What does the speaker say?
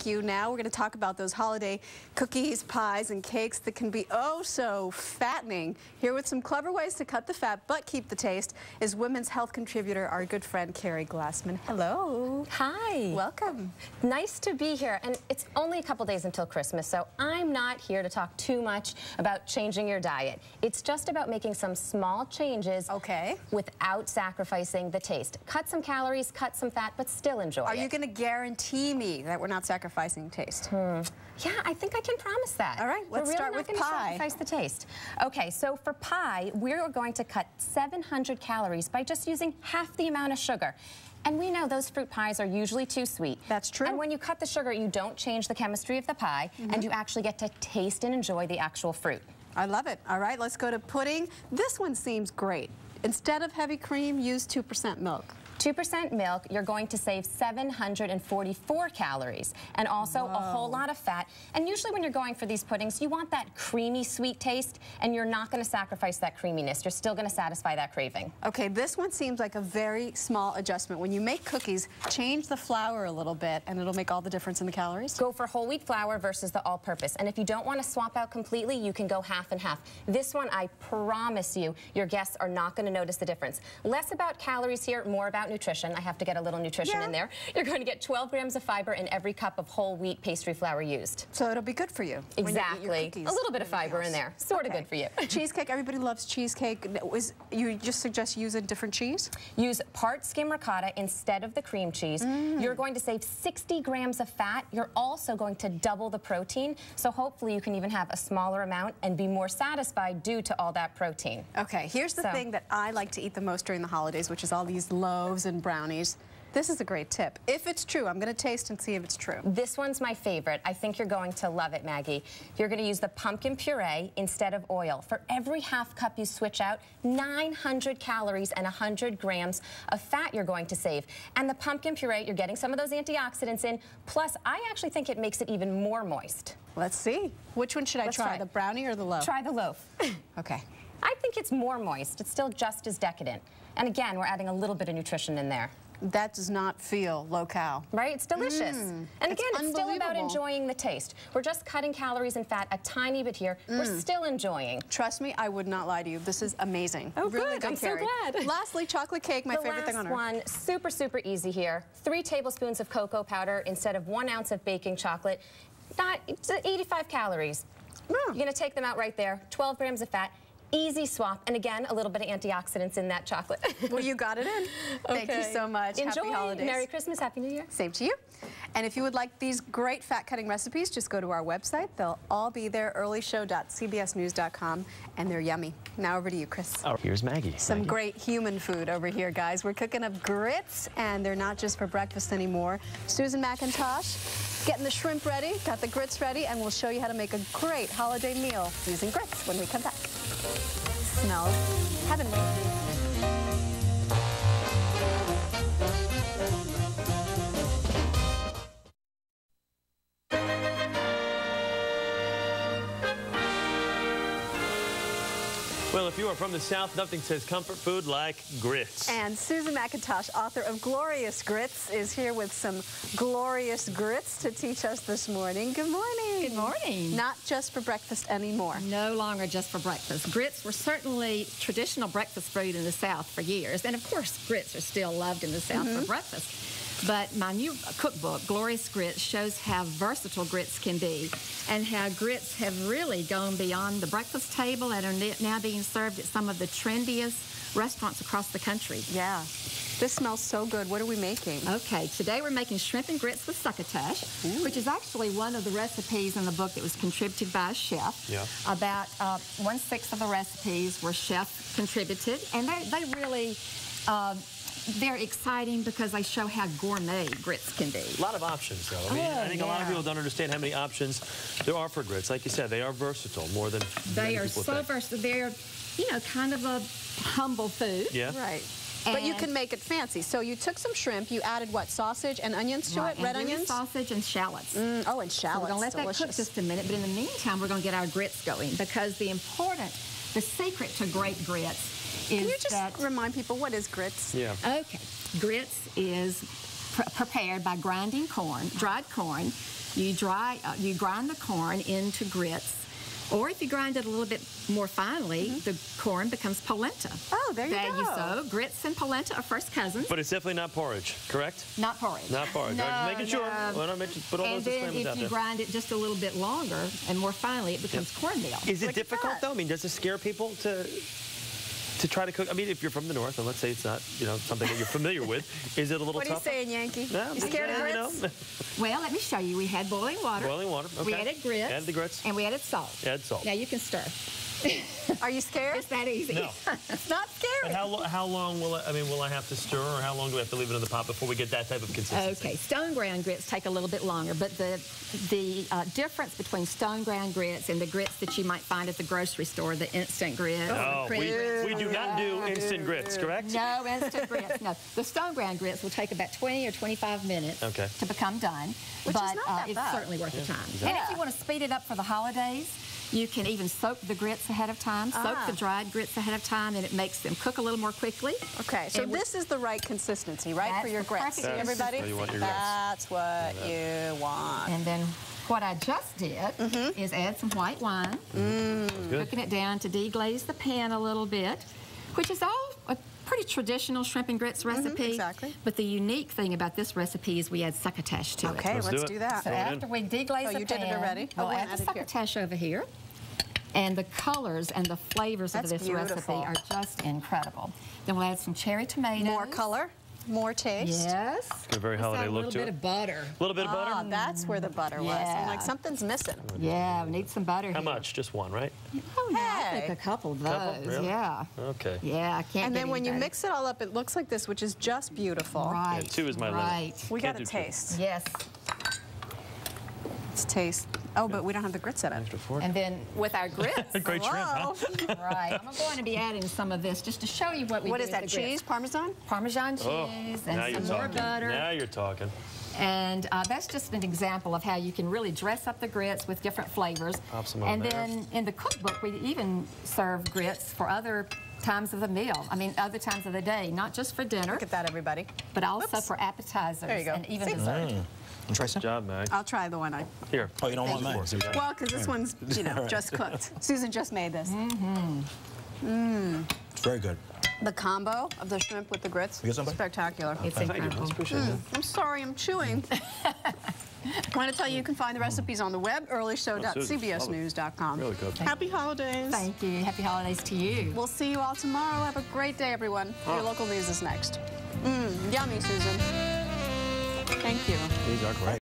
You now we're going to talk about those holiday cookies, pies, and cakes that can be oh so fattening. Here with some clever ways to cut the fat but keep the taste is women's health contributor, our good friend Carrie Glassman. Hello. Hi. Welcome. Nice to be here. And it's only a couple days until Christmas, so I'm not here to talk too much about changing your diet. It's just about making some small changes without sacrificing the taste. Cut some calories, cut some fat, but still enjoy it. Are you going to guarantee me that we're not sacrificing taste? Yeah, I think I can promise that. All right, let's start with pie. We're really not going to sacrifice the taste. Okay, so for pie, we're going to cut 700 calories by just using half the amount of sugar. And we know those fruit pies are usually too sweet. That's true. And when you cut the sugar, you don't change the chemistry of the pie, and you actually get to taste and enjoy the actual fruit. I love it. All right, let's go to pudding. This one seems great. Instead of heavy cream, use 2% milk. 2% milk, you're going to save 744 calories and also a whole lot of fat. And usually when you're going for these puddings, you want that creamy sweet taste, and you're not going to sacrifice that creaminess. You're still going to satisfy that craving. Okay, this one seems like a very small adjustment. When you make cookies, change the flour a little bit and it'll make all the difference in the calories. Go for whole wheat flour versus the all-purpose. And if you don't want to swap out completely, you can go half and half. This one, I promise you, your guests are not going to notice the difference. Less about calories here, more about nutrition. I have to get a little nutrition in there. You're going to get 12 grams of fiber in every cup of whole wheat pastry flour used. So it'll be good for you. Exactly. A little bit of fiber in there. Sort of good for you. Cheesecake, everybody loves cheesecake. You just suggest using different cheese? Use part skim ricotta instead of the cream cheese. You're going to save 60 grams of fat. You're also going to double the protein. So hopefully you can even have a smaller amount and be more satisfied due to all that protein. Okay, here's the thing that I like to eat the most during the holidays, which is all these loaves and brownies. This is a great tip. If it's true, I'm going to taste and see if it's true. This one's my favorite. I think you're going to love it, Maggie. You're going to use the pumpkin puree instead of oil. For every half cup you switch out, 900 calories and 100 grams of fat you're going to save. And the pumpkin puree, you're getting some of those antioxidants in. Plus, I actually think it makes it even more moist. Let's see. Which one should I try, the brownie or the loaf? Try the loaf. Okay. I think it's more moist. It's still just as decadent. And again, we're adding a little bit of nutrition in there. That does not feel low-cal. Right? It's delicious. And again, it's still about enjoying the taste. We're just cutting calories and fat a tiny bit here. We're still enjoying. Trust me, I would not lie to you. This is amazing. Oh, really good. I'm so glad. Lastly, chocolate cake, my favorite thing on earth. The last one, super, super easy here. 3 tablespoons of cocoa powder instead of 1 ounce of baking chocolate. It's 85 calories. You're going to take them out right there. 12 grams of fat. Easy swap, and again, a little bit of antioxidants in that chocolate. Well, you got it in. Thank you so much. Enjoy. Happy holidays. Merry Christmas, Happy New Year. Same to you. And if you would like these great fat-cutting recipes, just go to our website. They'll all be there, earlyshow.cbsnews.com, and they're yummy. Now over to you, Chris. Oh, here's Maggie. Some great human food over here, guys. We're cooking up grits, and they're not just for breakfast anymore. Susan McIntosh getting the shrimp ready, got the grits ready, and we'll show you how to make a great holiday meal using grits when we come back. Smells heavenly. Well, if you are from the South, nothing says comfort food like grits. And Susan McIntosh, author of Glorious Grits, is here with some glorious grits to teach us this morning. Good morning. Good morning. Not just for breakfast anymore. No longer just for breakfast. Grits were certainly traditional breakfast food in the South for years. And of course, grits are still loved in the South for breakfast. But my new cookbook, Glorious Grits, shows how versatile grits can be and how grits have really gone beyond the breakfast table and are now being served at some of the trendiest restaurants across the country. Yeah. This smells so good. What are we making? Okay, today we're making shrimp and grits with succotash, which is actually one of the recipes in the book that was contributed by a chef. Yeah. About 1/6 of the recipes were chef contributed, and they really... they're exciting because they show how gourmet grits can be. A lot of options, though. I mean, I think a lot of people don't understand how many options there are for grits. Like you said, they are versatile more than they are so versatile. They're, you know, kind of a humble food. Yeah. Right. But you can make it fancy. So you took some shrimp, you added what, sausage and onions to it? Red onions? Sausage and shallots. Oh, and shallots. So we're going to let that cook just a minute, but in the meantime, we're going to get our grits going because the secret to great grits is Can you just remind people what is grits? Yeah. Okay. Grits is prepared by grinding corn, dried corn. You grind the corn into grits. Or if you grind it a little bit more finely, the corn becomes polenta. Oh, there you go. So grits and polenta are first cousins. But it's definitely not porridge, correct? Not porridge. Not porridge. No, I'm making sure. no. Well, put all those disclaimers out there. And then if you grind it just a little bit longer and more finely, it becomes cornmeal. Is it difficult, though? I mean, does it scare people to try to cook? I mean, if you're from the north, and let's say it's not, something that you're familiar with, is it a little tough? What are you saying, Yankee? No, you scared of grits? Well, let me show you. We had boiling water. Boiling water, okay. We added grits. Added the grits. And we added salt. Add salt. Now you can stir. Are you scared? It's that easy. No. It's not scary. And how long will will I have to stir, or how long do we have to leave it in the pot before we get that type of consistency? Okay, stone ground grits take a little bit longer, but the difference between stone ground grits and the grits that you might find at the grocery store, the instant grits. No, we do not do instant grits, correct? No instant grits. No, the stone ground grits will take about 20 or 25 minutes to become done, Which but is not that it's bad. certainly worth the time. Exactly. And if you want to speed it up for the holidays, you can even soak the grits ahead of time, soak the dried grits ahead of time, and it makes them cook a little more quickly. Okay, so this is the right consistency, right, for your grits? That's Everybody? how you want your That's what you want. And then what I just did is add some white wine, cooking it down to deglaze the pan a little bit, which is all a pretty traditional shrimp and grits recipe. Exactly. But the unique thing about this recipe is we add succotash to it. Okay, let's do that. So after we deglaze the pan, you did it already? we'll we add the added here. succotash over here. And the colors and the flavors of this recipe are just incredible. Then we'll add some cherry tomatoes. More color, more taste. Yes. Got a very holiday look to it. A little bit of butter. A little bit of butter? Ah, that's where the butter was. I'm like, something's missing. Yeah, we need some butter How here. much? Just one, right? Oh, no, I Hey. think a couple of those. Couple? Really? Yeah. Okay. Yeah, I can't And get then when any you better. mix it all up, it looks like this, which is just beautiful. Right. Yeah, 2 is my limit. Right. We Can't got to do 2. taste. Yes. Let's taste. Oh, but we don't have the grits in it. Extra fork. And then with our grits, Great shrimp, huh? right, I'm going to be adding some of this just to show you what we do What is with that, the grits. cheese, Parmesan? Parmesan cheese Oh, now and you're some more talking. butter. Now you're talking. And that's just an example of how you can really dress up the grits with different flavors. Pop some on And there. then in the cookbook, we even serve grits for other times of the meal. I mean, other times of the day, not just for dinner, Look at that, everybody. but also Oops. for appetizers There you go. and even See? dessert. You try some? Good job, Mag. I'll try the one I... Here. Oh, you don't want mine? Well, because this one's, just cooked. Susan just made this. It's very good. The combo of the shrimp with the grits, You get somebody? spectacular. It's Thank you. incredible. Let's appreciate it. I'm sorry, I'm chewing. I want to tell you, you can find the recipes on the web, earlyshow.cbsnews.com. Really good. Happy holidays. Thank you. Happy holidays to you. We'll see you all tomorrow. Have a great day, everyone. Your local news is next. Yummy, Susan. Thank you. These are great.